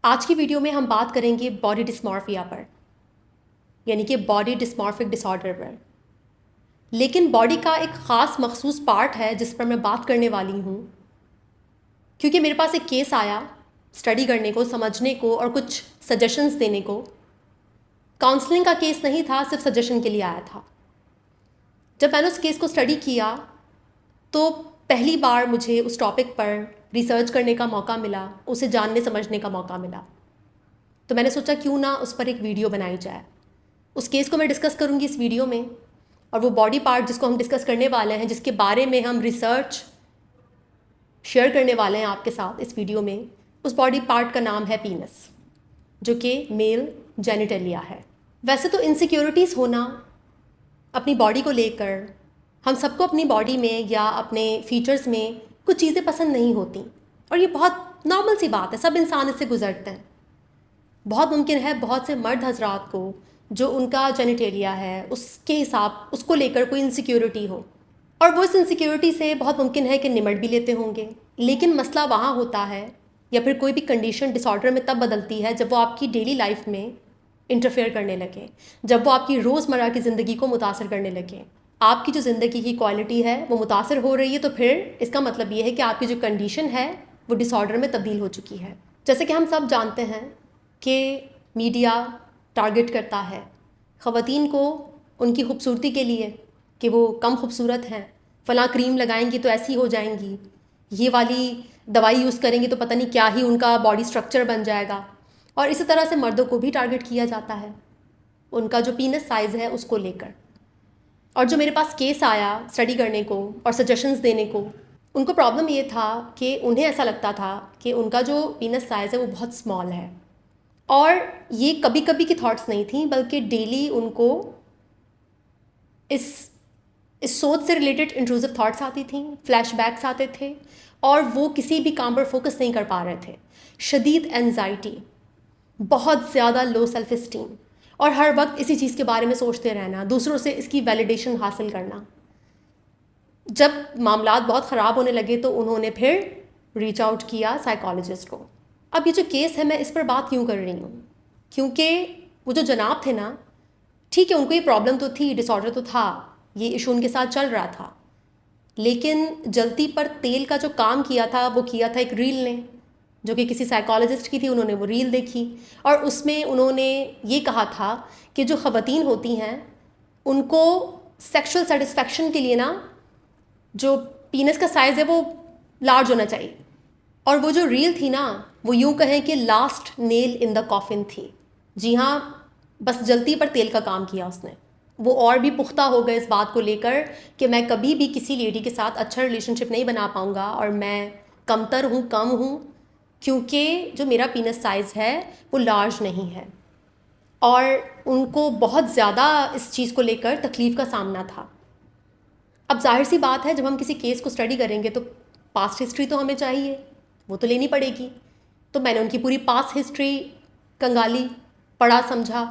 आज की वीडियो में हम बात करेंगे बॉडी डिस्मॉर्फिया पर, यानी कि बॉडी डिस्मॉर्फिक डिसऑर्डर पर। लेकिन बॉडी का एक ख़ास मखसूस पार्ट है जिस पर मैं बात करने वाली हूँ, क्योंकि मेरे पास एक केस आया स्टडी करने को, समझने को और कुछ सजेशंस देने को। काउंसलिंग का केस नहीं था, सिर्फ सजेशन के लिए आया था। जब मैंने उस केस को स्टडी किया तो पहली बार मुझे उस टॉपिक पर रिसर्च करने का मौका मिला, उसे जानने समझने का मौका मिला। तो मैंने सोचा क्यों ना उस पर एक वीडियो बनाई जाए। उस केस को मैं डिस्कस करूँगी इस वीडियो में, और वो बॉडी पार्ट जिसको हम डिस्कस करने वाले हैं, जिसके बारे में हम रिसर्च शेयर करने वाले हैं आपके साथ इस वीडियो में, उस बॉडी पार्ट का नाम है पीनस, जो कि मेल जेनिटलिया है। वैसे तो इनसिक्योरिटीज़ होना अपनी बॉडी को लेकर, हम सबको अपनी बॉडी में या अपने फीचर्स में कुछ चीज़ें पसंद नहीं होती, और ये बहुत नॉर्मल सी बात है, सब इंसान इससे गुजरते हैं। बहुत मुमकिन है बहुत से मर्द हजरात को जो उनका जेनिटेलिया है उसके हिसाब उसको लेकर कोई इनसिक्योरिटी हो, और वो इस इनसिक्योरिटी से बहुत मुमकिन है कि निमट भी लेते होंगे। लेकिन मसला वहाँ होता है, या फिर कोई भी कंडीशन डिसऑर्डर में तब बदलती है जब वो आपकी डेली लाइफ में इंटरफेयर करने लगे, जब वो आपकी रोज़मर्रा की ज़िंदगी को मुतासर करने लगे। आपकी जो ज़िंदगी की क्वालिटी है वो मुतासर हो रही है, तो फिर इसका मतलब ये है कि आपकी जो कंडीशन है वो डिसऑर्डर में तब्दील हो चुकी है। जैसे कि हम सब जानते हैं कि मीडिया टारगेट करता है ख़वातीन को उनकी खूबसूरती के लिए कि वो कम खूबसूरत हैं, फ़लाँ क्रीम लगाएंगी तो ऐसी हो जाएंगी, ये वाली दवाई यूज़ करेंगी तो पता नहीं क्या ही उनका बॉडी स्ट्रक्चर बन जाएगा। और इसी तरह से मर्दों को भी टारगेट किया जाता है उनका जो पीनस साइज़ है उसको लेकर। और जो मेरे पास केस आया स्टडी करने को और सजेशंस देने को, उनको प्रॉब्लम ये था कि उन्हें ऐसा लगता था कि उनका जो पीनस साइज़ है वो बहुत स्मॉल है। और ये कभी कभी की थॉट्स नहीं थी, बल्कि डेली उनको इस सोच से रिलेटेड इंट्रूसिव थॉट्स आती थी, फ्लैशबैक्स आते थे, और वो किसी भी काम पर फोकस नहीं कर पा रहे थे। शदीद एंजाइटी, बहुत ज़्यादा लो सेल्फ इस्टीम, और हर वक्त इसी चीज़ के बारे में सोचते रहना, दूसरों से इसकी वैलिडेशन हासिल करना। जब मामलात बहुत ख़राब होने लगे तो उन्होंने फिर रीच आउट किया साइकोलॉजिस्ट को। अब ये जो केस है मैं इस पर बात क्यों कर रही हूँ, क्योंकि वो जो जनाब थे ना, ठीक है उनको ये प्रॉब्लम तो थी, डिसऑर्डर तो था, ये इशू उनके साथ चल रहा था, लेकिन जलती पर तेल का जो काम किया था वो किया था एक रील ने, जो कि किसी साइकोलॉजिस्ट की थी। उन्होंने वो रील देखी और उसमें उन्होंने ये कहा था कि जो ख़वातीन होती हैं उनको सेक्सुअल सेटिस्फैक्शन के लिए ना जो पीनस का साइज़ है वो लार्ज होना चाहिए। और वो जो रील थी ना, वो यूँ कहें कि last nail in the coffin थी। जी हाँ, बस जलती पर तेल का काम किया उसने। वो और भी पुख्ता हो गए इस बात को लेकर कि मैं कभी भी किसी लेडी के साथ अच्छा रिलेशनशिप नहीं बना पाऊँगा, और मैं कमतर हूँ, कम हूँ, क्योंकि जो मेरा पीनस साइज़ है वो लार्ज नहीं है। और उनको बहुत ज़्यादा इस चीज़ को लेकर तकलीफ़ का सामना था। अब जाहिर सी बात है, जब हम किसी केस को स्टडी करेंगे तो पास्ट हिस्ट्री तो हमें चाहिए, वो तो लेनी पड़ेगी। तो मैंने उनकी पूरी पास्ट हिस्ट्री कंगाली, पढ़ा, समझा।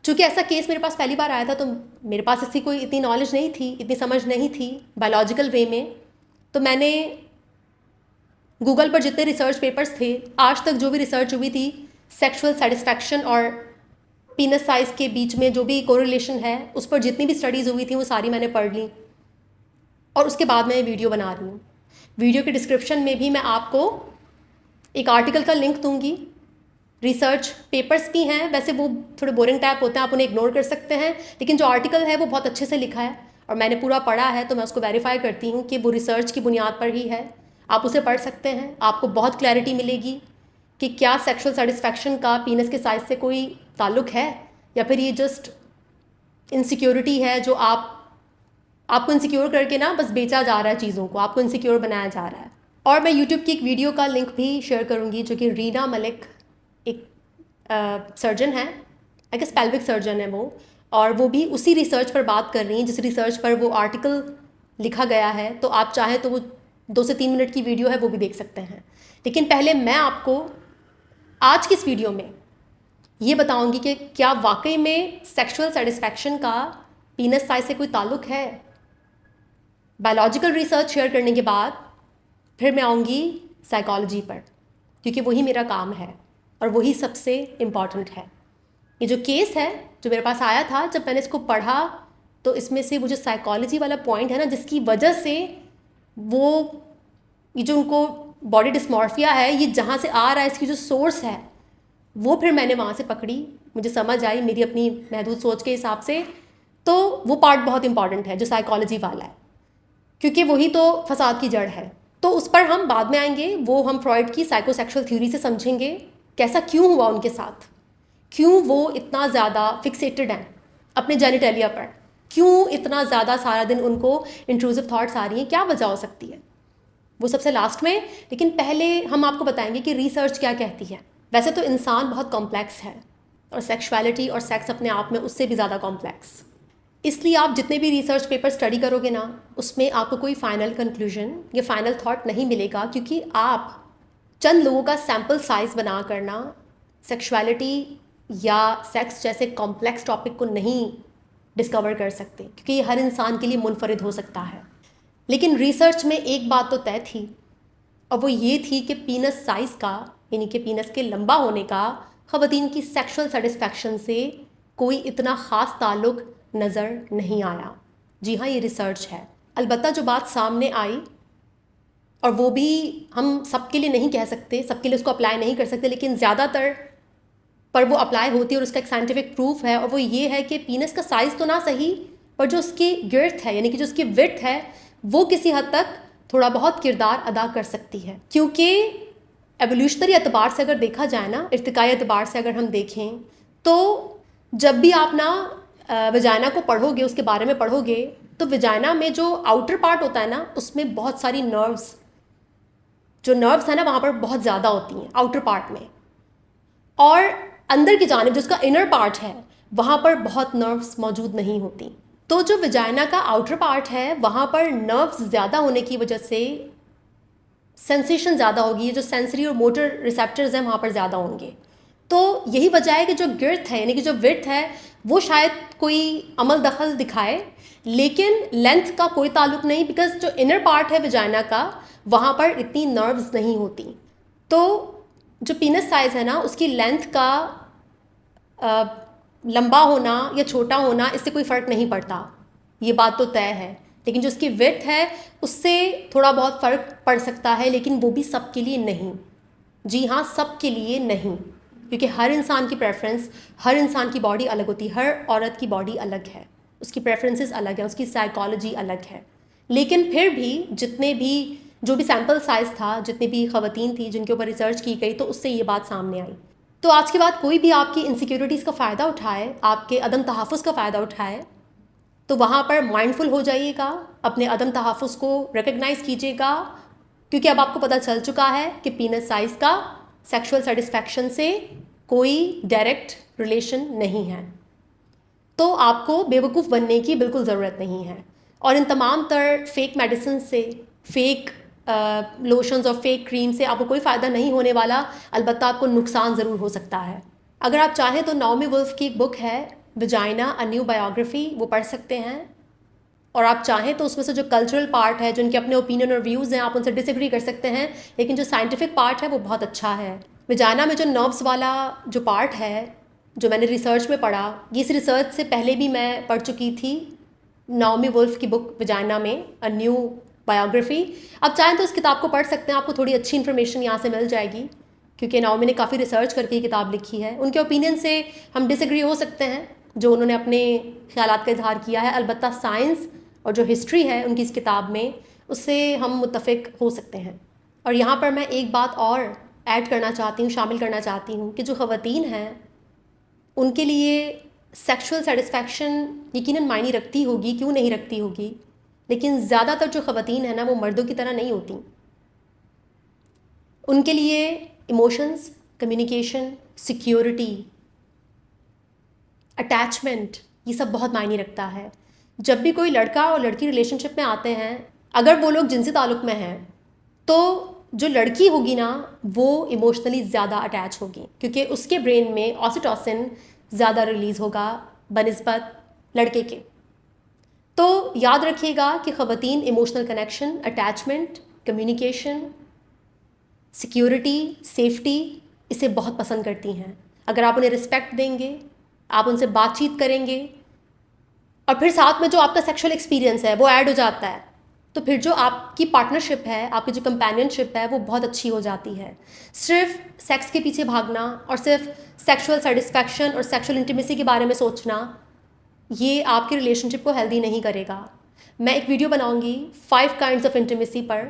चूँकि ऐसा केस मेरे पास पहली बार आया था तो मेरे पास इसकी कोई इतनी नॉलेज नहीं थी, इतनी समझ नहीं थी बायोलॉजिकल वे में। तो मैंने गूगल पर जितने रिसर्च पेपर्स थे आज तक, जो भी रिसर्च हुई थी सेक्सुअल सेटिस्फैक्शन और पीनस साइज़ के बीच में जो भी कोरिलेशन है, उस पर जितनी भी स्टडीज़ हुई थी वो सारी मैंने पढ़ ली, और उसके बाद मैं वीडियो बना रही हूँ। वीडियो के डिस्क्रिप्शन में भी मैं आपको एक आर्टिकल का लिंक दूंगी। रिसर्च पेपर्स भी हैं, वैसे वो थोड़े बोरिंग टाइप होते हैं, आप उन्हें इग्नोर कर सकते हैं, लेकिन जो आर्टिकल है वो बहुत अच्छे से लिखा है और मैंने पूरा पढ़ा है, तो मैं उसको वेरीफाई करती हूँ कि वो रिसर्च की बुनियाद पर ही है। आप उसे पढ़ सकते हैं, आपको बहुत क्लैरिटी मिलेगी कि क्या सेक्सुअल सेटिस्फैक्शन का पीनस के साइज़ से कोई ताल्लुक़ है, या फिर ये जस्ट इनसिक्योरिटी है जो आपको इनसिक्योर करके ना बस बेचा जा रहा है, चीज़ों को आपको इनसिक्योर बनाया जा रहा है। और मैं यूट्यूब की एक वीडियो का लिंक भी शेयर करूँगी, जो कि रीना मलिक एक सर्जन है, आई गेस पेल्विक सर्जन है वो, और वो भी उसी रिसर्च पर बात कर रही हैं जिस रिसर्च पर वो आर्टिकल लिखा गया है। तो आप चाहें तो वो 2 से 3 मिनट की वीडियो है, वो भी देख सकते हैं। लेकिन पहले मैं आपको आज की इस वीडियो में ये बताऊंगी कि क्या वाकई में सेक्सुअल सेटिस्फैक्शन का पीनस साइज से कोई ताल्लुक़ है। बायोलॉजिकल रिसर्च शेयर करने के बाद फिर मैं आऊँगी साइकोलॉजी पर, क्योंकि वही मेरा काम है। और वही सबसे इम्पॉर्टेंट है। ये जो केस है जो मेरे पास आया था, जब मैंने इसको पढ़ा तो इसमें से वो जो साइकोलॉजी वाला पॉइंट है ना, जिसकी वजह से वो ये जो उनको बॉडी डिस्मॉर्फिया है, ये जहाँ से आ रहा है, इसकी जो सोर्स है, वो फिर मैंने वहाँ से पकड़ी, मुझे समझ आई मेरी अपनी महदूद सोच के हिसाब से। तो वो पार्ट बहुत इंपॉर्टेंट है जो साइकोलॉजी वाला है, क्योंकि वही तो फसाद की जड़ है। तो उस पर हम बाद में आएंगे, वो हम फ्रॉइड की साइकोसेक्सुअल थ्योरी से समझेंगे कैसा क्यों हुआ उनके साथ, क्यों वो इतना ज़्यादा फिक्सेटेड हैं अपने जेनिटेलिया पर, क्यों इतना ज़्यादा सारा दिन उनको इंट्रूसिव थॉट्स आ रही हैं, क्या वजह हो सकती है, वो सबसे लास्ट में। लेकिन पहले हम आपको बताएंगे कि रिसर्च क्या कहती है। वैसे तो इंसान बहुत कॉम्प्लेक्स है और सेक्सुअलिटी और सेक्स अपने आप में उससे भी ज़्यादा कॉम्प्लेक्स, इसलिए आप जितने भी रिसर्च पेपर स्टडी करोगे ना, उसमें आपको कोई फाइनल कंक्लूजन या फाइनल थॉट नहीं मिलेगा, क्योंकि आप चंद लोगों का सैम्पल साइज बना करना सेक्सुअलिटी या सेक्स जैसे कॉम्प्लेक्स टॉपिक को नहीं डिस्कवर कर सकते, क्योंकि ये हर इंसान के लिए मुनफरिद हो सकता है। लेकिन रिसर्च में एक बात तो तय थी, और वो ये थी कि पीनस साइज़ का, यानी कि पीनस के लंबा होने का ख़वातीन की सेक्सुअल सेटिस्फैक्शन से कोई इतना ख़ास ताल्लुक़ नज़र नहीं आया। जी हाँ, ये रिसर्च है। अलबत्ता जो बात सामने आई, और वो भी हम सबके लिए नहीं कह सकते, सबके लिए उसको अप्लाई नहीं कर सकते, लेकिन ज़्यादातर पर वो अप्लाई होती है और उसका एक साइंटिफिक प्रूफ है, और वो ये है कि पीनस का साइज़ तो ना सही, पर जो उसकी गिर्थ है, यानी कि जो उसकी विड्थ है, वो किसी हद तक थोड़ा बहुत किरदार अदा कर सकती है। क्योंकि एवोल्यूशनरी एतबार से अगर देखा जाए ना, इर्तिकाई एतबार से अगर हम देखें, तो जब भी आप ना वजाइना को पढ़ोगे, उसके बारे में पढ़ोगे, तो वजाइना में जो आउटर पार्ट होता है ना, उसमें बहुत सारी नर्व्स, जो नर्व्स है ना वहाँ पर बहुत ज़्यादा होती हैं आउटर पार्ट में, और अंदर की जानिब जिसका इनर पार्ट है, वहाँ पर बहुत नर्व्स मौजूद नहीं होती। तो जो वजाइना का आउटर पार्ट है, वहाँ पर नर्व्स ज़्यादा होने की वजह से सेंसेशन ज़्यादा होगी, जो सेंसरी और मोटर रिसेप्टर्स हैं वहाँ पर ज़्यादा होंगे। तो यही वजह है कि जो गिर्थ है, यानी कि जो विड्थ है, वो शायद कोई अमल दखल दिखाए, लेकिन लेंथ का कोई ताल्लुक नहीं, बिकॉज जो इनर पार्ट है वजाइना का, वहाँ पर इतनी नर्व्स नहीं होती। तो जो पीनस साइज़ है ना, उसकी लेंथ का लंबा होना या छोटा होना, इससे कोई फ़र्क नहीं पड़ता, ये बात तो तय है। लेकिन जो उसकी विड्थ है, उससे थोड़ा बहुत फ़र्क पड़ सकता है, लेकिन वो भी सबके लिए नहीं। जी हाँ, सबके लिए नहीं, क्योंकि हर इंसान की प्रेफरेंस, हर इंसान की बॉडी अलग होती है, हर औरत की बॉडी अलग है, उसकी प्रेफरेंसेस अलग है, उसकी साइकोलॉजी अलग है। लेकिन फिर भी जितने भी जो भी सैम्पल साइज़ था, जितनी भी ख़वातीन थी जिनके ऊपर रिसर्च की गई, तो उससे ये बात सामने आई। तो आज के बाद कोई भी आपकी इनसिक्योरिटीज़ का फ़ायदा उठाए, आपके अदम तहफ़्फ़ुज़ का फ़ायदा उठाए, तो वहाँ पर माइंडफुल हो जाइएगा, अपने अदम तहफ़्फ़ुज़ को रिकग्नाइज़ कीजिएगा, क्योंकि अब आपको पता चल चुका है कि पीनस साइज़ का सेक्सुअल सेटिस्फैक्शन से कोई डायरेक्ट रिलेशन नहीं है। तो आपको बेवकूफ़ बनने की बिल्कुल ज़रूरत नहीं है, और इन तमाम तर फेक मेडिसिन से, फेक लोशंस और फेक क्रीम से आपको कोई फ़ायदा नहीं होने वाला, अलबत्ता आपको नुकसान ज़रूर हो सकता है। अगर आप चाहें तो नाओमी वुल्फ की एक बुक है वजाइना अ न्यू बायोग्राफी, वो पढ़ सकते हैं, और आप चाहें तो उसमें से जो कल्चरल पार्ट है, जो उनके अपने ओपिनियन और व्यूज़ हैं, आप उनसे डिसएग्री कर सकते हैं, लेकिन जो साइंटिफिक पार्ट है वो बहुत अच्छा है। वजाइना में जो नर्व्स वाला जो पार्ट है, जो मैंने रिसर्च में पढ़ा, ये इस रिसर्च से पहले भी मैं पढ़ चुकी थी नाओमी वुल्फ की बुक वजाइना में अ न्यू बायोग्राफी। आप चाहें तो इस किताब को पढ़ सकते हैं, आपको थोड़ी अच्छी इन्फॉर्मेशन यहाँ से मिल जाएगी, क्योंकि नाओमी ने काफ़ी रिसर्च करके ये किताब लिखी है। उनके ओपिनियन से हम डिसएग्री हो सकते हैं, जो उन्होंने अपने ख़यालात का इजहार किया है, अलबत्ता साइंस और जो हिस्ट्री है उनकी इस किताब में, उससे हम मुत्तफ़िक हो सकते हैं। और यहाँ पर मैं एक बात और ऐड करना चाहती हूँ, शामिल करना चाहती हूँ, कि जो ख़वातीन हैं उनके लिए सेक्सुअल सेटिस्फैक्शन यकीनन मायने रखती होगी, क्यों नहीं रखती होगी, लेकिन ज़्यादातर जो ख़वातीन हैं ना, वो मर्दों की तरह नहीं होती। उनके लिए इमोशंस, कम्युनिकेशन, सिक्योरिटी, अटैचमेंट, ये सब बहुत मायने रखता है। जब भी कोई लड़का और लड़की रिलेशनशिप में आते हैं, अगर वो लोग जिनसी ताल्लुक़ में हैं, तो जो लड़की होगी ना, वो इमोशनली ज़्यादा अटैच होगी, क्योंकि उसके ब्रेन में ऑक्सीटोसिन ज़्यादा रिलीज़ होगा बनिस्बत लड़के के। तो याद रखिएगा कि ख़वातीन emotional connection, attachment, communication, security, safety, इसे बहुत पसंद करती हैं। अगर आप उन्हें रिस्पेक्ट देंगे, आप उनसे बातचीत करेंगे और फिर साथ में जो आपका सेक्सुअल एक्सपीरियंस है वो ऐड हो जाता है, तो फिर जो आपकी पार्टनरशिप है, आपकी जो कंपेनियनशिप है, वो बहुत अच्छी हो जाती है। सिर्फ सेक्स के पीछे भागना और सिर्फ सेक्सुअल सेटिस्फैक्शन और सेक्सुअल इंटीमेसी के बारे में सोचना, ये आपके रिलेशनशिप को हेल्दी नहीं करेगा। मैं एक वीडियो बनाऊंगी 5 काइंड्स ऑफ इंटीमेसी पर,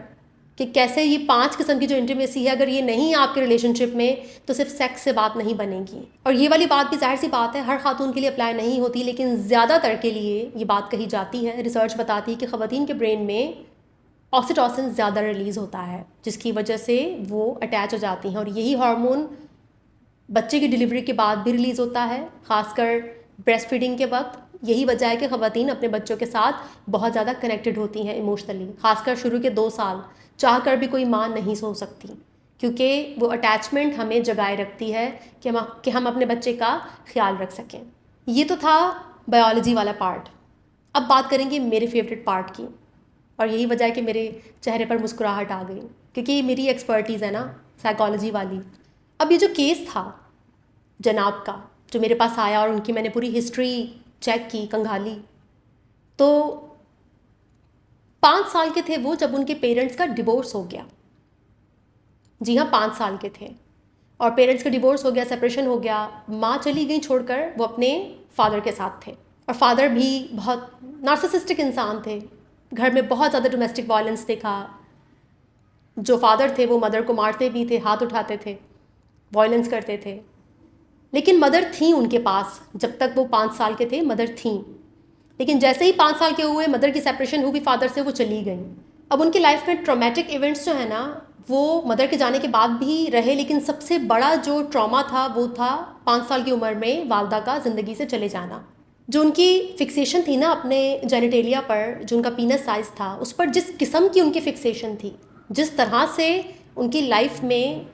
कि कैसे ये 5 किस्म की जो इंटीमेसी है, अगर ये नहीं है आपके रिलेशनशिप में तो सिर्फ सेक्स से बात नहीं बनेगी। और ये वाली बात भी जाहिर सी बात है हर खातून के लिए अप्लाई नहीं होती, लेकिन ज़्यादातर के लिए ये बात कही जाती है। रिसर्च बताती है कि ख़वातीन के ब्रेन में ऑक्सीटोसिन ज़्यादा रिलीज़ होता है, जिसकी वजह से वो अटैच हो जाती हैं, और यही हार्मोन बच्चे की डिलीवरी के बाद भी रिलीज़ होता है, ख़ासकर ब्रेस्ट फीडिंग के वक्त। यही वजह है कि ख़वातीन अपने बच्चों के साथ बहुत ज़्यादा कनेक्टेड होती हैं इमोशनली, ख़ासकर शुरू के 2 साल चाह कर भी कोई माँ नहीं सो सकती, क्योंकि वो अटैचमेंट हमें जगाए रखती है कि हम अपने बच्चे का ख्याल रख सकें। ये तो था बायोलॉजी वाला पार्ट। अब बात करेंगे मेरे फेवरेट पार्ट की, और यही वजह है कि मेरे चेहरे पर मुस्कुराहट आ गई, क्योंकि ये मेरी एक्सपर्टीज़ है ना, साइकोलॉजी वाली। अब ये जो केस था जनाब का, जो मेरे पास आया और उनकी मैंने पूरी हिस्ट्री चेक की, कंघाली, तो 5 साल के थे वो जब उनके पेरेंट्स का डिवोर्स हो गया। जी हाँ, 5 साल के थे और पेरेंट्स का डिवोर्स हो गया, सेपरेशन हो गया। माँ चली गई छोड़कर, वो अपने फादर के साथ थे, और फादर भी बहुत नार्सिसिस्टिक इंसान थे। घर में बहुत ज़्यादा डोमेस्टिक वायलेंस देखा। जो फादर थे वो मदर को मारते भी थे, हाथ उठाते थे, वायलेंस करते थे। लेकिन मदर थी उनके पास, जब तक वो 5 साल के थे मदर थी। लेकिन जैसे ही 5 साल के हुए, मदर की सेपरेशन हुई फादर से, वो चली गई। अब उनकी लाइफ में ट्रॉमेटिक इवेंट्स जो है ना, वो मदर के जाने के बाद भी रहे, लेकिन सबसे बड़ा जो ट्रॉमा था वो था 5 साल की उम्र में वालदा का ज़िंदगी से चले जाना। जो उनकी फिक्सेशन थी ना अपने जेनिटेलिया पर, जो उनका पीनस साइज़ था, उस पर जिस किस्म की उनकी फिक्सेशन थी, जिस तरह से उनकी लाइफ में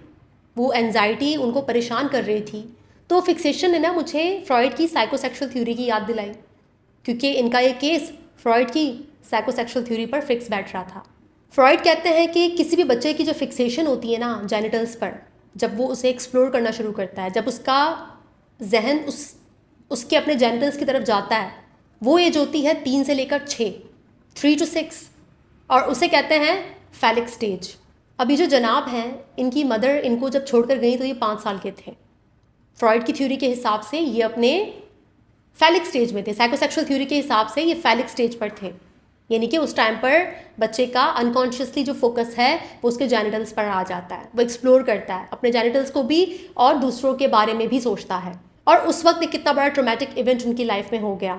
वो एंजाइटी उनको परेशान कर रही थी, तो फिक्सेशन ने ना मुझे फ्रॉइड की साइकोसेक्सुअल थ्योरी की याद दिलाई, क्योंकि इनका ये केस फ्रॉइड की साइकोसेक्सुअल थ्योरी पर फिक्स बैठ रहा था। फ्रॉइड कहते हैं कि किसी भी बच्चे की जो फिक्सेशन होती है ना जेनिटल्स पर, जब वो उसे एक्सप्लोर करना शुरू करता है, जब उसका जहन उसके अपने जेनिटल्स की तरफ जाता है, वो एज होती है 3 से लेकर 6, 3 to 6, और उसे कहते हैं फैलिक स्टेज। अभी जो जनाब हैं, इनकी मदर इनको जब छोड़कर गई तो ये 5 साल के थे। फ्रॉइड की थ्योरी के हिसाब से ये अपने फैलिक स्टेज में थे, साइकोसेक्सुअल थ्योरी के हिसाब से ये फैलिक स्टेज पर थे, यानी कि उस टाइम पर बच्चे का अनकॉन्शियसली जो फोकस है वो उसके जेनिटल्स पर आ जाता है, वो एक्सप्लोर करता है अपने जेनिटल्स को भी और दूसरों के बारे में भी सोचता है। और उस वक्त एक कितना बड़ा ट्रॉमेटिक इवेंट उनकी लाइफ में हो गया,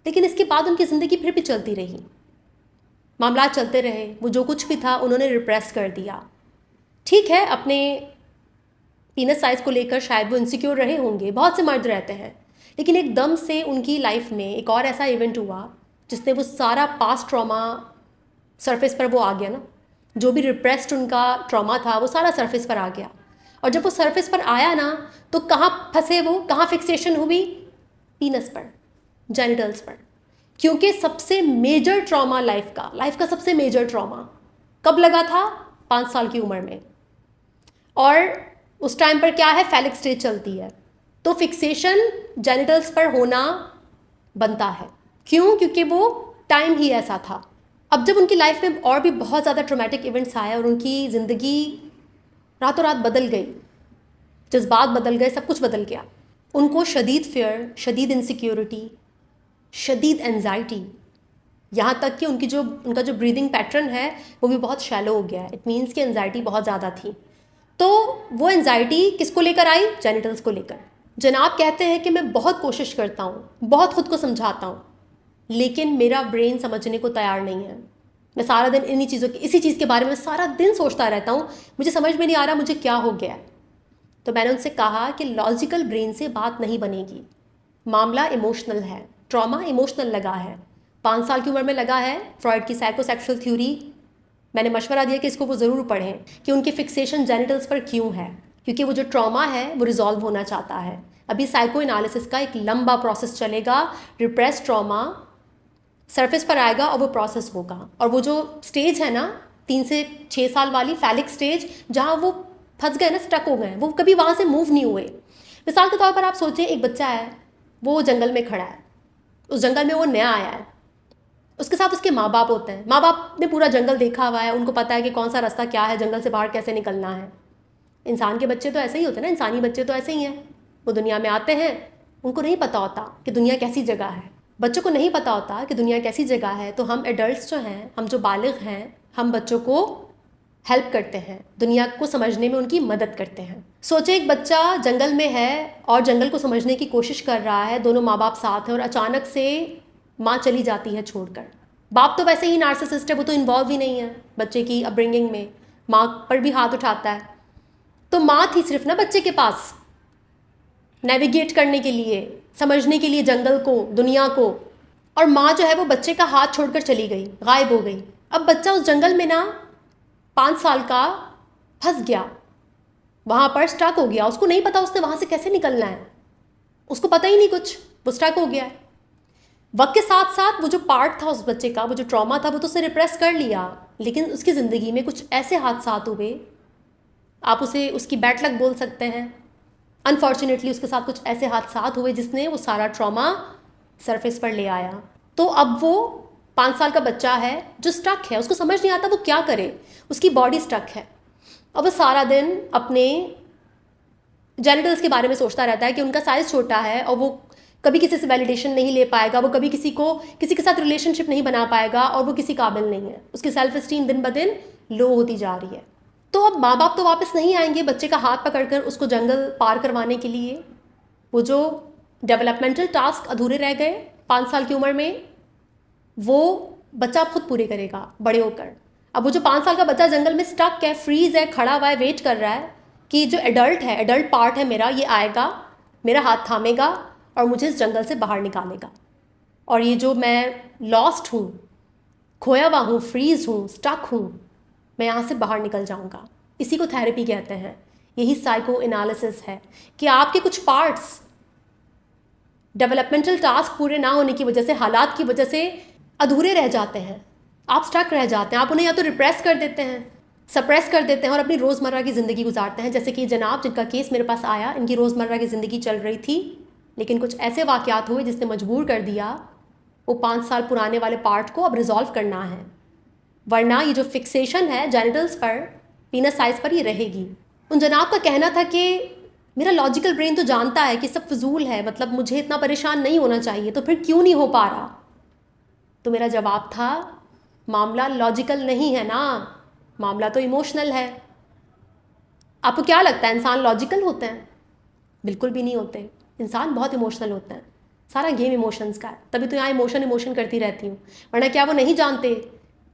लेकिन इसके बाद उनकी ज़िंदगी फिर भी चलती रही, मामला चलते रहे, वो जो कुछ भी था उन्होंने रिप्रेस कर दिया। ठीक है, अपने पीनस साइज़ को लेकर शायद वो इनसिक्योर रहे होंगे, बहुत से मर्द रहते हैं, लेकिन एकदम से उनकी लाइफ में एक और ऐसा इवेंट हुआ जिसने वो सारा पास्ट ट्रॉमा सरफेस पर वो आ गया ना, जो भी रिप्रेस्ड उनका ट्रॉमा था वो सारा सरफेस पर आ गया। और जब वो सरफेस पर आया ना, तो कहाँ फंसे वो, कहाँ फिक्सेशन हुई? पीनस पर, जेनिटल्स पर। क्योंकि सबसे मेजर ट्रॉमा लाइफ का सबसे मेजर ट्रॉमा कब लगा था? 5 साल की उम्र में। और उस टाइम पर क्या है, फैलिक स्टेज चलती है, तो फिक्सेशन जेनिटल्स पर होना बनता है। क्यों? क्योंकि वो टाइम ही ऐसा था। अब जब उनकी लाइफ में और भी बहुत ज़्यादा ट्रॉमेटिक इवेंट्स आए और उनकी ज़िंदगी रातों रात बदल गई, जज्बात बदल गए, सब कुछ बदल गया। उनको शदीद फियर, शदीद इनसिक्योरिटी, शदीद एंजाइटी, यहाँ तक कि उनका जो ब्रीदिंग पैटर्न है वो भी बहुत शैलो हो गया है। इट मीन्स कि एंजाइटी बहुत ज़्यादा थी। तो वो एंजाइटी किसको लेकर आई? जेनिटल्स को लेकर। जनाब कहते हैं कि मैं बहुत कोशिश करता हूँ, बहुत खुद को समझाता हूँ, लेकिन मेरा ब्रेन समझने को तैयार नहीं है। मैं सारा दिन इसी चीज़ के बारे में सारा दिन सोचता रहता हूँ, मुझे समझ में नहीं आ रहा मुझे क्या हो गया है। तो मैंने उनसे कहा कि लॉजिकल ब्रेन से बात नहीं बनेगी, मामला इमोशनल है, ट्रॉमा इमोशनल लगा है, 5 साल की उम्र में लगा है। फ्रॉइड की साइकोसेक्सुअल थ्योरी मैंने मशवरा दिया कि इसको वो ज़रूर पढ़ें, कि उनकी फिक्सेशन जेनिटल्स पर क्यों है, क्योंकि वो जो ट्रॉमा है वो रिजॉल्व होना चाहता है। अभी साइको एनालिसिस का एक लंबा प्रोसेस चलेगा, रिप्रेस ट्रॉमा सरफेस पर आएगा और वो प्रोसेस होगा। और वो जो स्टेज है ना 3 से 6 साल वाली फैलिक स्टेज, जहाँ वो फंस गए ना, स्टक हो गए, वो कभी वहाँ से मूव नहीं हुए। मिसाल के तौर पर आप सोचें, एक बच्चा है, वो जंगल में खड़ा है, उस जंगल में वो नया आया है, उसके साथ उसके माँ बाप होते हैं, माँ बाप ने पूरा जंगल देखा हुआ है, उनको पता है कि कौन सा रास्ता क्या है, जंगल से बाहर कैसे निकलना है। इंसान के बच्चे तो ऐसे ही होते हैं ना, इंसानी बच्चे तो ऐसे ही हैं, वो दुनिया में आते हैं, उनको नहीं पता होता कि दुनिया कैसी जगह है। बच्चों को नहीं पता होता कि दुनिया कैसी जगह है, तो हम एडल्ट्स जो हैं, हम जो बालिग हैं, हम बच्चों को हेल्प करते हैं, दुनिया को समझने में उनकी मदद करते हैं। सोचे एक बच्चा जंगल में है और जंगल को समझने की कोशिश कर रहा है, दोनों माँ बाप साथ हैं और अचानक से माँ चली जाती है छोड़कर। बाप तो वैसे ही नार्सिसिस्ट है, वो तो इन्वॉल्व ही नहीं है बच्चे की अपब्रिंगिंग में, माँ पर भी हाथ उठाता है। तो माँ थी सिर्फ ना बच्चे के पास नेविगेट करने के लिए, समझने के लिए जंगल को, दुनिया को, और माँ जो है वो बच्चे का हाथ छोड़कर चली गई, गायब हो गई। अब बच्चा उस जंगल में ना 5 साल का फंस गया, वहाँ पर स्टक हो गया, उसको नहीं पता उसने वहाँ से कैसे निकलना है, उसको पता ही नहीं कुछ, वो स्टक हो गया है। वक्त के साथ साथ वो जो पार्ट था उस बच्चे का, वो जो ट्रॉमा था, वो तो उसने रिप्रेस कर लिया, लेकिन उसकी ज़िंदगी में कुछ ऐसे हादसात हुए, आप उसे उसकी बैड लक बोल सकते हैं। अनफॉर्चुनेटली उसके साथ कुछ ऐसे हादसात हुए जिसने वो सारा ट्रॉमा सरफेस पर ले आया। तो अब वो 5 साल का बच्चा है जो स्टक है, उसको समझ नहीं आता वो क्या करे, उसकी बॉडी स्टक है, और वो सारा दिन अपने जेनिटल्स के बारे में सोचता रहता है कि उनका साइज़ छोटा है और वो कभी किसी से वैलिडेशन नहीं ले पाएगा, वो कभी किसी के साथ रिलेशनशिप नहीं बना पाएगा और वो किसी काबिल नहीं है, उसकी सेल्फ इस्टीम दिन ब दिन लो होती जा रही है। तो अब माँ बाप तो वापस नहीं आएंगे बच्चे का हाथ पकड़कर उसको जंगल पार करवाने के लिए। वो जो डेवलपमेंटल टास्क अधूरे रह गए 5 साल की उम्र में, वो बच्चा खुद पूरे करेगा बड़े होकर। अब वो जो 5 साल का बच्चा जंगल में स्टक है, फ्रीज है, खड़ा हुआ है, वेट कर रहा है कि जो एडल्ट है, एडल्ट पार्ट है मेरा, ये आएगा, मेरा हाथ थामेगा और मुझे इस जंगल से बाहर निकालेगा। और ये जो मैं लॉस्ट हूँ, खोया हुआ हूँ, फ्रीज हूँ, स्टक हूँ, मैं यहाँ से बाहर निकल जाऊँगा। इसी को थेरेपी कहते हैं। यही साइको एनालिसिस है कि आपके कुछ पार्ट्स डेवलपमेंटल टास्क पूरे ना होने की वजह से, हालात की वजह से अधूरे रह जाते हैं, आप स्टक रह जाते हैं। आप उन्हें या तो रिप्रेस कर देते हैं, सप्रेस कर देते हैं और अपनी रोज़मर्रा की ज़िंदगी गुजारते हैं। जैसे कि जनाब जिनका केस मेरे पास आया, इनकी रोज़मर्रा की ज़िंदगी चल रही थी, लेकिन कुछ ऐसे वाक़यात हुए जिसने मजबूर कर दिया वो 5 साल पुराने वाले पार्ट को अब रिज़ॉल्व करना है, वरना ये जो फिक्सेशन है जेनिटल्स पर, पीनस साइज़ पर, ये रहेगी। उन जनाब का कहना था कि मेरा लॉजिकल ब्रेन तो जानता है कि सब फजूल है, मतलब मुझे इतना परेशान नहीं होना चाहिए, तो फिर क्यों नहीं हो पा रहा। तो मेरा जवाब था, मामला लॉजिकल नहीं है ना, मामला तो इमोशनल है। आपको क्या लगता है इंसान लॉजिकल होते हैं? बिल्कुल भी नहीं होते। इंसान बहुत इमोशनल होते हैं। सारा गेम इमोशंस का है, तभी तो यहाँ इमोशन करती रहती हूँ। वरना क्या वो नहीं जानते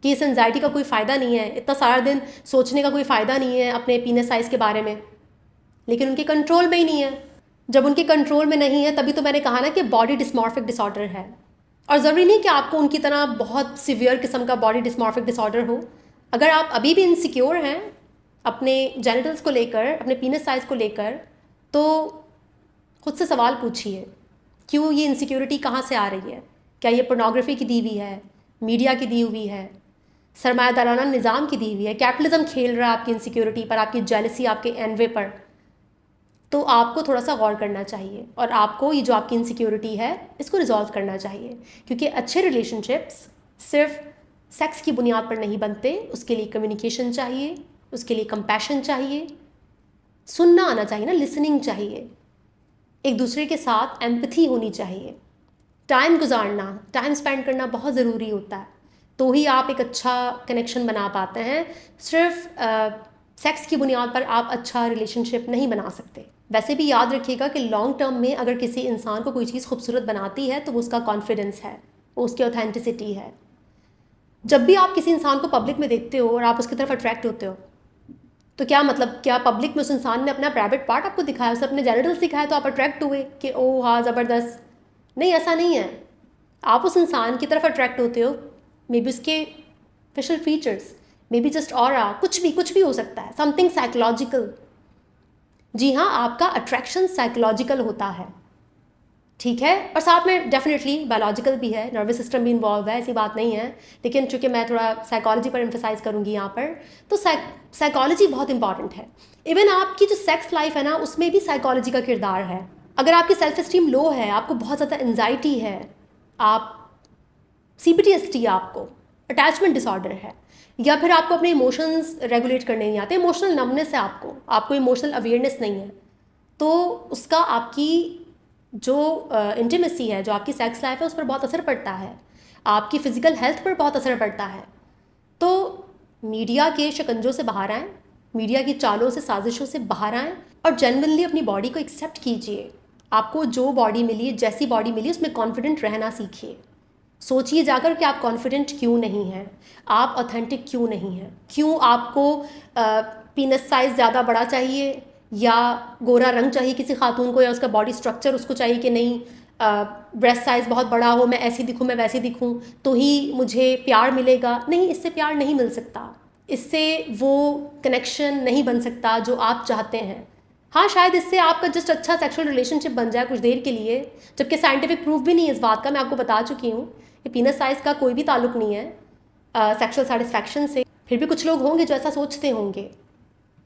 कि इस एंजाइटी का कोई फ़ायदा नहीं है, इतना सारा दिन सोचने का कोई फ़ायदा नहीं है अपने पीनस साइज़ के बारे में, लेकिन उनके कंट्रोल में ही नहीं है। जब उनके कंट्रोल में नहीं है, तभी तो मैंने कहा ना कि बॉडी डिस्मॉर्फिक डिसऑर्डर है। और ज़रूरी नहीं कि आपको उनकी तरह बहुत सिवियर किस्म का बॉडी डिस्मॉर्फिक डिसऑर्डर हो। अगर आप अभी भी इनसिक्योर हैं अपने जेनिटल्स को लेकर, अपने पीनस साइज़ को लेकर, तो खुद से सवाल पूछिए, क्यों ये इनसिक्योरिटी कहाँ से आ रही है? क्या ये पोर्नोग्राफी की दी हुई है, मीडिया की दी हुई है, सरमायादाराना निज़ाम की दी हुई है? कैपिटलिज्म खेल रहा है आपकी इनसिक्योरिटी पर, आपकी जेलसी, आपके एनवे पर। तो आपको थोड़ा सा गौर करना चाहिए और आपको ये जो आपकी इनसिक्योरिटी है इसको रिजॉल्व करना चाहिए, क्योंकि अच्छे रिलेशनशिप्स सिर्फ सेक्स की बुनियाद पर नहीं बनते। उसके लिए कम्युनिकेशन चाहिए, उसके लिए कंपैशन चाहिए, सुनना आना चाहिए ना, लिसनिंग चाहिए, एक दूसरे के साथ एम्पैथी होनी चाहिए, टाइम गुजारना, टाइम स्पेंड करना बहुत ज़रूरी होता है, तो ही आप एक अच्छा कनेक्शन बना पाते हैं। सिर्फ सेक्स की बुनियाद पर आप अच्छा रिलेशनशिप नहीं बना सकते। वैसे भी याद रखिएगा कि लॉन्ग टर्म में अगर किसी इंसान को कोई चीज़ खूबसूरत बनाती है तो वो उसका कॉन्फिडेंस है, वो उसकी ऑथेंटिसिटी है। जब भी आप किसी इंसान को पब्लिक में देखते हो और आप उसकी तरफ अट्रैक्ट होते हो, तो क्या मतलब, क्या पब्लिक में उस इंसान ने अपना प्राइवेट पार्ट आपको दिखाया, उसे अपने जेनिटल्स दिखाया तो आप अट्रैक्ट हुए कि ओह हाँ ज़बरदस्त? नहीं, ऐसा नहीं है। आप उस इंसान की तरफ अट्रैक्ट होते हो, मे बी उसके facial features, may be just aura, कुछ भी हो सकता है, समथिंग साइकोलॉजिकल। जी हाँ, आपका अट्रैक्शन साइकोलॉजिकल होता है। ठीक है। और साथ में डेफिनेटली बायोलॉजिकल भी है, नर्वस सिस्टम भी इन्वॉल्व है, ऐसी बात नहीं है। लेकिन चूंकि मैं थोड़ा साइकोलॉजी पर एम्फेसाइज करूँगी यहाँ पर, तो साइकोलॉजी बहुत इंपॉर्टेंट है। इवन आपकी जो सेक्स लाइफ है ना, उसमें भी साइकोलॉजी का किरदार है। अगर आपकी सेल्फ स्टीम लो है, आपको बहुत ज़्यादा एंजाइटी है, आप CPTSD है, आपको अटैचमेंट डिसऑर्डर है, या फिर आपको अपने इमोशंस रेगुलेट करने नहीं आते, इमोशनल नमनेस है, आपको इमोशनल अवेयरनेस नहीं है, तो उसका आपकी जो इंटीमेसी है, जो आपकी सेक्स लाइफ है, उस पर बहुत असर पड़ता है, आपकी फ़िज़िकल हेल्थ पर बहुत असर पड़ता है। तो मीडिया के शिकंजों से बाहर आएँ, मीडिया की चालों से, साजिशों से बाहर आएँ और जेन्युइनली अपनी बॉडी को एक्सेप्ट कीजिए। आपको जो बॉडी मिली, जैसी बॉडी मिली, उसमें कॉन्फिडेंट रहना सीखिए। सोचिए जाकर कि आप कॉन्फिडेंट क्यों नहीं हैं, आप ऑथेंटिक क्यों नहीं हैं, क्यों आपको पीनस साइज़ ज़्यादा बड़ा चाहिए, या गोरा रंग चाहिए किसी खातून को, या उसका बॉडी स्ट्रक्चर उसको चाहिए कि नहीं ब्रेस्ट साइज़ बहुत बड़ा हो, मैं ऐसी दिखूँ, मैं वैसी दिखूँ, तो ही मुझे प्यार मिलेगा। नहीं, इससे प्यार नहीं मिल सकता, इससे वो कनेक्शन नहीं बन सकता जो आप चाहते हैं। हाँ, शायद इससे आपका जस्ट अच्छा सेक्सुअल रिलेशनशिप बन जाए कुछ देर के लिए, जबकि साइंटिफिक प्रूफ भी नहीं है इस बात का, मैं आपको बता चुकी हूँ कि पीनस साइज़ का कोई भी ताल्लुक नहीं है सेक्सुअल सेटिस्फैक्शन से। फिर भी कुछ लोग होंगे जो ऐसा सोचते होंगे,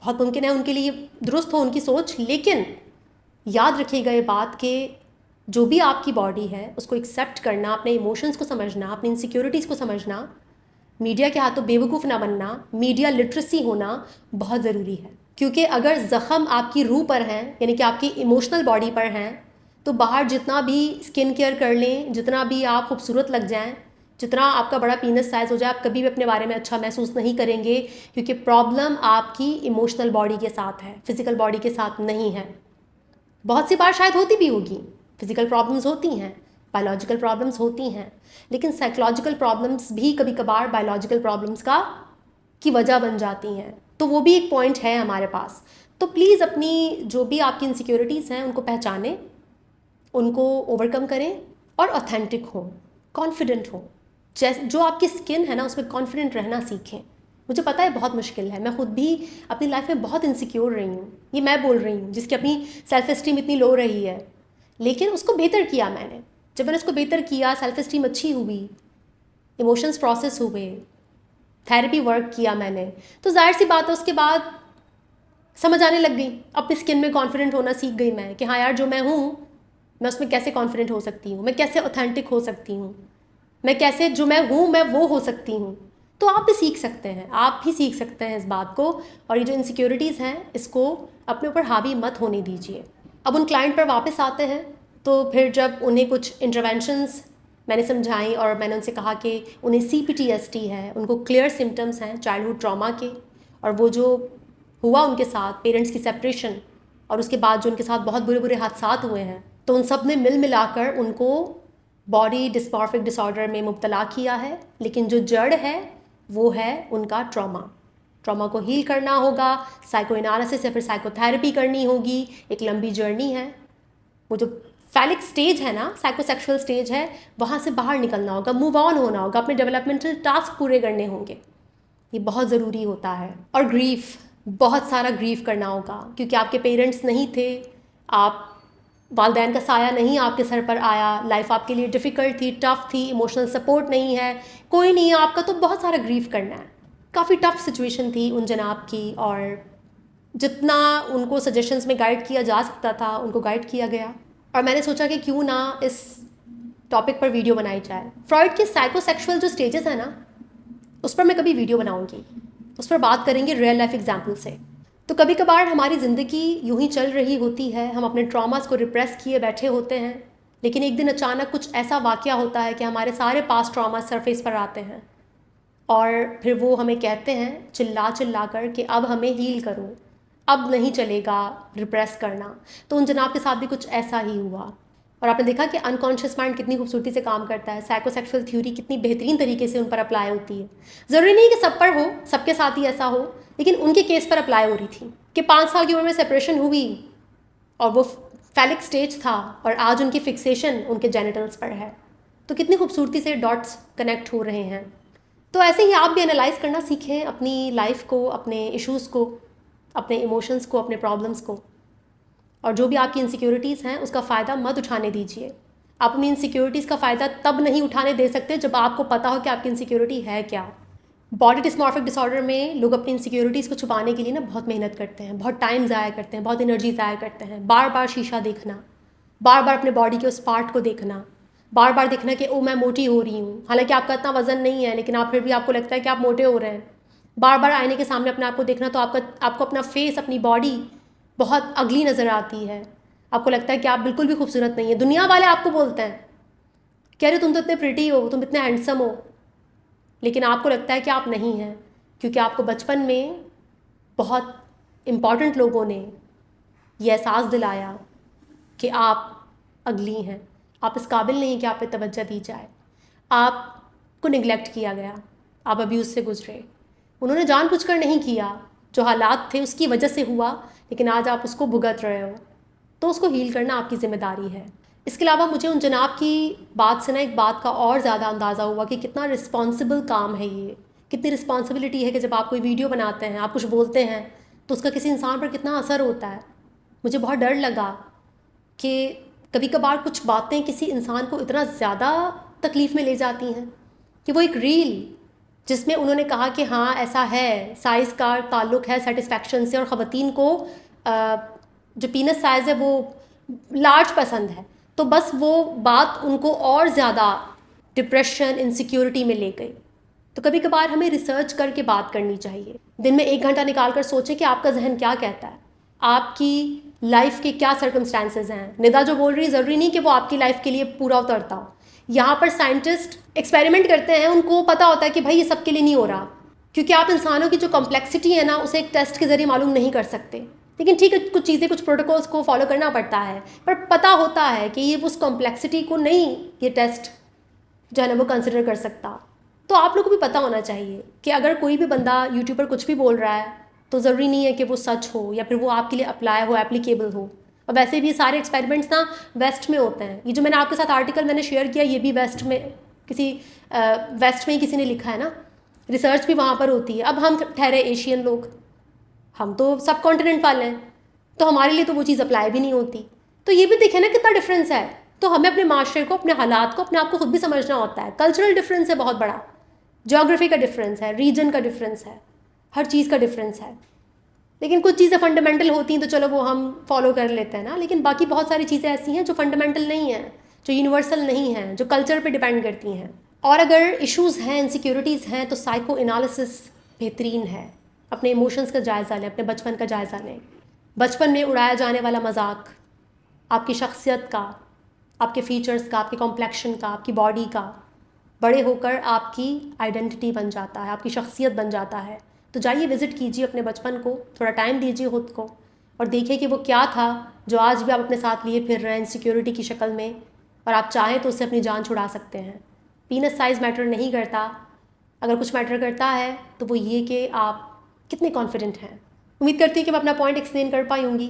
बहुत मुमकिन है उनके लिए दुरुस्त हो उनकी सोच, लेकिन याद रखिएगा ये बात कि जो भी आपकी बॉडी है उसको एक्सेप्ट करना, अपने इमोशंस को समझना, अपनी इनसिक्योरिटीज़ को समझना, मीडिया के हाथों बेवकूफ़ ना बनना, मीडिया लिटरेसी होना बहुत ज़रूरी है। क्योंकि अगर ज़ख़म आपकी रूह पर हैं, यानी कि आपकी इमोशनल बॉडी पर हैं, तो बाहर जितना भी स्किन केयर कर लें, जितना भी आप खूबसूरत लग जाएं, जितना आपका बड़ा पीनस साइज़ हो जाए, आप कभी भी अपने बारे में अच्छा महसूस नहीं करेंगे, क्योंकि प्रॉब्लम आपकी इमोशनल बॉडी के साथ है, फिज़िकल बॉडी के साथ नहीं है। बहुत सी बार शायद होती भी होगी, फिज़िकल प्रॉब्लम्स होती हैं, बायोलॉजिकल प्रॉब्लम्स होती हैं, लेकिन साइकोलॉजिकल प्रॉब्लम्स भी कभी कभार बायोलॉजिकल प्रॉब्लम्स की वजह बन जाती हैं, तो वो भी एक पॉइंट है हमारे पास। तो प्लीज़ अपनी जो भी आपकी इनसिक्योरिटीज़ हैं उनको पहचानें, उनको ओवरकम करें और ऑथेंटिक हों, कॉन्फिडेंट हों। जो आपकी स्किन है ना, उसमें कॉन्फिडेंट रहना सीखें। मुझे पता है बहुत मुश्किल है, मैं खुद भी अपनी लाइफ में बहुत इनसिक्योर रही हूँ, ये मैं बोल रही हूँ जिसकी अपनी सेल्फ इस्टीम इतनी लो रही है, लेकिन उसको बेहतर किया मैंने। जब मैंने उसको बेहतर किया, सेल्फ इस्टीम अच्छी हुई, इमोशंस प्रोसेस हुए, थेरेपी वर्क किया मैंने, तो जाहिर सी बात है उसके बाद समझ आने लग गई, अपनी स्किन में कॉन्फिडेंट होना सीख गई मैं कि हाँ यार, जो मैं हूँ मैं उसमें कैसे कॉन्फिडेंट हो सकती हूँ, मैं कैसे ऑथेंटिक हो सकती हूँ, मैं कैसे जो मैं हूँ मैं वो हो सकती हूँ। तो आप भी सीख सकते हैं, आप भी सीख सकते हैं इस बात को, और ये जो इनसिक्योरिटीज़ हैं इसको अपने ऊपर हावी मत होने दीजिए। अब उन क्लाइंट पर वापस आते हैं, तो फिर जब उन्हें कुछ इंटरवेंशंस मैंने समझाई और मैंने उनसे कहा कि उन्हें CPTSD है, उनको क्लियर सिम्टम्स हैं चाइल्डहुड ट्रॉमा के, और वो जो हुआ उनके साथ पेरेंट्स की सेपरेशन, और उसके बाद जो उनके साथ बहुत बुरे बुरे हादसात हुए हैं, तो उन सब ने मिल मिलाकर उनको बॉडी डिस्मॉर्फिक डिसऑर्डर में मुब्तला किया है। लेकिन जो जड़ है वो है उनका ट्रॉमा को हील करना होगा, साइको एनालिसिस या फिर साइकोथेरेपी करनी होगी, एक लंबी जर्नी है। वो जो फैलिक स्टेज है ना, साइकोसेक्सुअल स्टेज है, वहाँ से बाहर निकलना होगा, मूव ऑन होना होगा, अपने डेवलपमेंटल टास्क पूरे करने होंगे, ये बहुत ज़रूरी होता है। और ग्रीफ, बहुत सारा ग्रीफ करना होगा, क्योंकि आपके पेरेंट्स नहीं थे, आप वालदैन का साया नहीं आपके सर पर आया, लाइफ आपके लिए डिफ़िकल्ट थी, टफ़ थी, इमोशनल सपोर्ट नहीं है, कोई नहीं है आपका, तो बहुत सारा ग्रीफ करना है। काफ़ी टफ़ सिचुएशन थी उन जनाब की, और जितना उनको सजेशंस में गाइड किया जा सकता था उनको गाइड किया गया, और मैंने सोचा कि क्यों ना इस टॉपिक पर वीडियो बनाई जाए। फ्रॉइड के साइकोसेक्सुअल जो स्टेजेस हैं ना, उस पर मैं कभी वीडियो बनाऊंगी, उस पर बात करेंगे रियल लाइफ एग्जाम्पल से। तो कभी कभार हमारी ज़िंदगी यूं ही चल रही होती है, हम अपने ट्रॉमास को रिप्रेस किए बैठे होते हैं, लेकिन एक दिन अचानक कुछ ऐसा वाक़या होता है कि हमारे सारे पास्ट ट्रॉमा सरफेस पर आते हैं, और फिर वो हमें कहते हैं चिल्ला चिल्ला कर कि अब हमें हील करो, अब नहीं चलेगा रिप्रेस करना। तो उन जनाब के साथ भी कुछ ऐसा ही हुआ, और आपने देखा कि अनकॉन्शियस माइंड कितनी खूबसूरती से काम करता है, साइकोसेक्सुअल थ्योरी कितनी बेहतरीन तरीके से उन पर अप्लाई होती है। ज़रूरी नहीं कि सब पर हो, सबके साथ ही ऐसा हो, लेकिन उनके केस पर अप्लाई हो रही थी कि 5 साल की उम्र में सेपरेशन हुई और वो फैलिक स्टेज था, और आज उनकी फिक्सेशन उनके जेनिटल्स पर है। तो कितनी खूबसूरती से डॉट्स कनेक्ट हो रहे हैं। तो ऐसे ही आप भी एनालाइज करना सीखें अपनी लाइफ को, अपने इश्यूज़ को, अपने इमोशंस को, अपने प्रॉब्लम्स को, और जो भी आपकी इनसिक्योरिटीज़ हैं उसका फ़ायदा मत उठाने दीजिए। आप अपनी इनसिक्योरिटीज़ का फ़ायदा तब नहीं उठाने दे सकते जब आपको पता हो कि आपकी इनसिक्योरिटी है क्या। बॉडी डिस्मॉर्फिक डिसऑर्डर में लोग अपनी इनसिक्योरिटीज़ को छुपाने के लिए ना बहुत मेहनत करते हैं, बहुत टाइम ज़ाया करते हैं, बहुत एनर्जी ज़ाया करते हैं। बार बार शीशा देखना, बार बार अपने बॉडी के उस पार्ट को देखना, बार बार देखना कि ओ मैं मोटी हो रही हूँ, हालांकि आपका इतना वज़न नहीं है लेकिन आप फिर भी आपको लगता है कि आप मोटे हो रहे हैं। बार बार आईने के सामने अपने आप को देखना, तो आपको अपना फेस, अपनी बॉडी बहुत अगली नज़र आती है। आपको लगता है कि आप बिल्कुल भी खूबसूरत नहीं है। दुनिया वाले आपको बोलते हैं कि अरे तुम तो इतने प्रिटी हो, तुम इतने हैंडसम हो, लेकिन आपको लगता है कि आप नहीं हैं, क्योंकि आपको बचपन में बहुत इम्पॉर्टेंट लोगों ने ये एहसास दिलाया कि आप अगली हैं, आप इस काबिल नहीं कि आप पे तवज्जो दी जाए। आपको निगलेक्ट किया गया, आप अब्यूज़ से गुजरे। उन्होंने जानबूझकर नहीं किया, जो हालात थे उसकी वजह से हुआ, लेकिन आज आप उसको भुगत रहे हो, तो उसको हील करना आपकी ज़िम्मेदारी है। इसके अलावा मुझे उन जनाब की बात से ना एक बात का और ज़्यादा अंदाज़ा हुआ कि कितना रिस्पॉन्सिबल काम है ये, कितनी रिस्पॉन्सिबिलिटी है कि जब आप कोई वीडियो बनाते हैं, आप कुछ बोलते हैं, तो उसका किसी इंसान पर कितना असर होता है। मुझे बहुत डर लगा कि कभी कभार कुछ बातें किसी इंसान को इतना ज़्यादा तकलीफ़ में ले जाती हैं कि वो एक रील जिसमें उन्होंने कहा कि हाँ ऐसा है, साइज़ का ताल्लुक़ है सेटिस्फेक्शन से, और ख़वातीन को जो पीनस साइज़ है वो लार्ज पसंद है, तो बस वो बात उनको और ज़्यादा डिप्रेशन, इनसिक्योरिटी में ले गई। तो कभी कभार हमें रिसर्च करके बात करनी चाहिए। दिन में 1 घंटा निकाल कर सोचें कि आपका जहन क्या कहता है, आपकी लाइफ के क्या सर्कमस्टांसेस हैं। निदा जो बोल रही है ज़रूरी नहीं कि वो आपकी लाइफ के लिए पूरा उतरता हो। यहाँ पर साइंटिस्ट एक्सपेरिमेंट करते हैं, उनको पता होता है कि भाई ये सबके लिए नहीं हो रहा, क्योंकि आप इंसानों की जो कॉम्प्लेक्सिटी है ना उसे एक टेस्ट के ज़रिए मालूम नहीं कर सकते। लेकिन ठीक है, कुछ चीज़ें, कुछ प्रोटोकॉल्स को फॉलो करना पड़ता है, पर पता होता है कि ये उस कॉम्प्लेक्सिटी को नहीं, ये टेस्ट जो है ना वो कंसिडर कर सकता। तो आप लोगों को भी पता होना चाहिए कि अगर कोई भी बंदा यूट्यूब पर कुछ भी बोल रहा है तो ज़रूरी नहीं है कि वो सच हो या फिर वो आपके लिए अप्लाई हो, एप्लीकेबल हो। और वैसे भी सारे एक्सपेरिमेंट्स ना वेस्ट में होते हैं। ये जो मैंने आपके साथ आर्टिकल मैंने शेयर किया, ये भी वेस्ट में वेस्ट में ही किसी ने लिखा है ना, रिसर्च भी वहाँ पर होती है। अब हम ठहरे एशियन लोग, हम तो सब कॉन्टिनेंट वाले हैं, तो हमारे लिए तो वो चीज़ अप्लाई भी नहीं होती। तो ये भी देखें ना कितना डिफरेंस है। तो हमें अपने माशरे को, अपने हालात को, अपने आप को खुद भी समझना होता है। कल्चरल डिफरेंस है बहुत बड़ा, ज्योग्राफी का डिफरेंस है, रीजन का डिफरेंस है, हर चीज़ का डिफरेंस है। लेकिन कुछ चीज़ें फंडामेंटल होती हैं तो चलो वो हम फॉलो कर लेते हैं ना, लेकिन बाकी बहुत सारी चीज़ें ऐसी हैं जो फंडामेंटल नहीं हैं, जो यूनिवर्सल नहीं हैं, जो कल्चर पे डिपेंड करती हैं। और अगर इश्यूज़ हैं, इनसिक्योरिटीज़ हैं, तो साइको एनालिसिस बेहतरीन है। अपने इमोशंस का जायज़ा लें, अपने बचपन का जायज़ा लें। बचपन में उड़ाया जाने वाला मजाक आपकी शख्सियत का, आपके फीचर्स का, आपके कॉम्प्लेक्शन का, आपकी बॉडी का, बड़े होकर आपकी आइडेंटिटी बन जाता है, आपकी शख्सियत बन जाता है। तो जाइए विज़िट कीजिए अपने बचपन को, थोड़ा टाइम दीजिए खुद को और देखिए कि वो क्या था जो आज भी आप अपने साथ लिए फिर रहे हैं इनसिक्योरिटी की शक्ल में, और आप चाहें तो उससे अपनी जान छुड़ा सकते हैं। पीनस साइज़ मैटर नहीं करता, अगर कुछ मैटर करता है तो वो ये कि आप कितने कॉन्फिडेंट हैं। उम्मीद करती हूँ कि मैं अपना पॉइंट एक्सप्लेन कर पाई होंगी।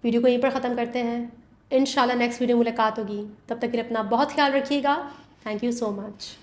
वीडियो को यहीं पर ख़त्म करते हैं। इंशाल्लाह नेक्स्ट वीडियो मुलाकात होगी, तब तक के लिए अपना बहुत ख्याल रखिएगा। Thank you so much.